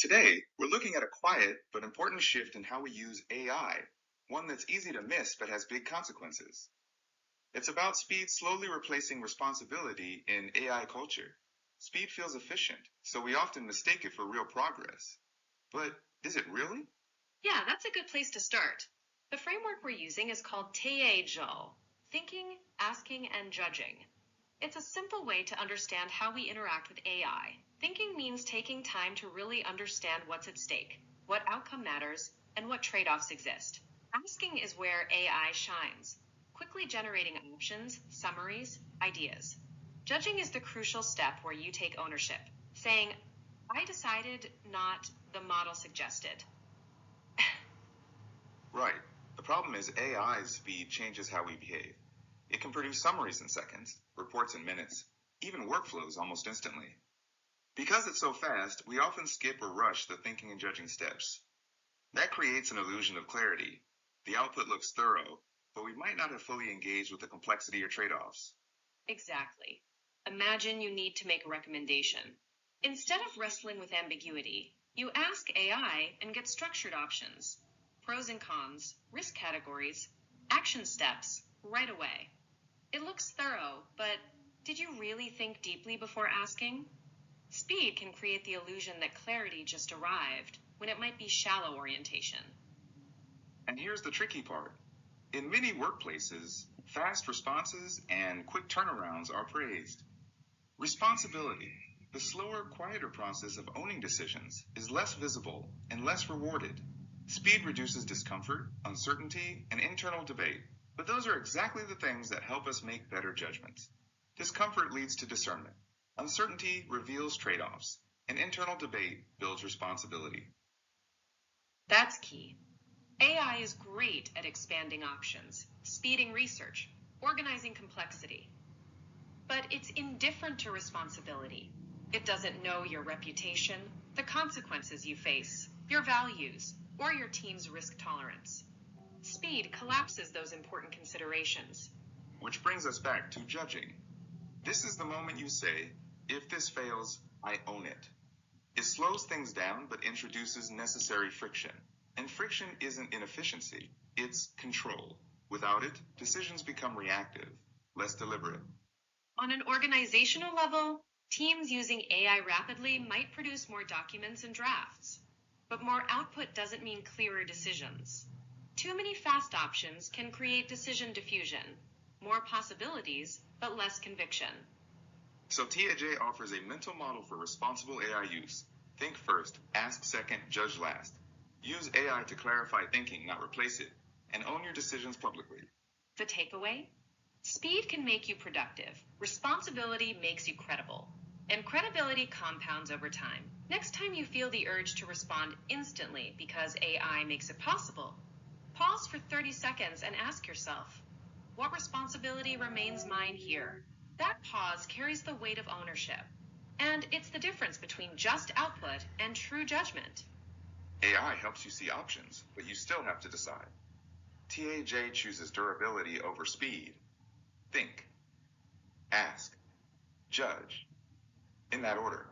Today, we're looking at a quiet but important shift in how we use AI, one that's easy to miss but has big consequences. It's about speed slowly replacing responsibility in AI culture. Speed feels efficient, so we often mistake it for real progress. But is it really? Yeah, that's a good place to start. The framework we're using is called AIYING, thinking, asking, and judging. It's a simple way to understand how we interact with AI. Thinking means taking time to really understand what's at stake, what outcome matters, and what trade offs exist. Asking is where AI shines, quickly generating options, summaries, ideas. Judging is the crucial step where you take ownership, saying, I decided, not the model suggested. Right. The problem is AI's speed changes how we behave. It can produce summaries in seconds, reports in minutes, even workflows almost instantly. Because it's so fast, we often skip or rush the thinking and judging steps. That creates an illusion of clarity. The output looks thorough, but we might not have fully engaged with the complexity or trade-offs. Exactly. Imagine you need to make a recommendation. Instead of wrestling with ambiguity, you ask AI and get structured options, pros and cons, risk categories, action steps right away. It looks thorough, but did you really think deeply before asking? Speed can create the illusion that clarity just arrived when it might be shallow orientation. And here's the tricky part. In many workplaces, fast responses and quick turnarounds are praised. Responsibility, the slower, quieter process of owning decisions, is less visible and less rewarded. Speed reduces discomfort, uncertainty, and internal debate, but those are exactly the things that help us make better judgments. Discomfort leads to discernment. Uncertainty reveals trade-offs, and internal debate builds responsibility. That's key. AI is great at expanding options, speeding research, organizing complexity. But it's indifferent to responsibility. It doesn't know your reputation, the consequences you face, your values, or your team's risk tolerance. Speed collapses those important considerations. Which brings us back to judging. This is the moment you say, if this fails, I own it. It slows things down but introduces necessary friction. And friction isn't inefficiency, it's control. Without it, decisions become reactive, less deliberate. On an organizational level, teams using AI rapidly might produce more documents and drafts. But more output doesn't mean clearer decisions. Too many fast options can create decision diffusion, more possibilities, but less conviction. So TAJ offers a mental model for responsible AI use. Think first, ask second, judge last. Use AI to clarify thinking, not replace it, and own your decisions publicly. The takeaway? Speed can make you productive. Responsibility makes you credible. And credibility compounds over time. Next time you feel the urge to respond instantly because AI makes it possible, pause for 30 seconds and ask yourself, what responsibility remains mine here? That pause carries the weight of ownership. And it's the difference between just output and true judgment. AI helps you see options, but you still have to decide. TAJ chooses durability over speed. Think, ask, judge, in that order.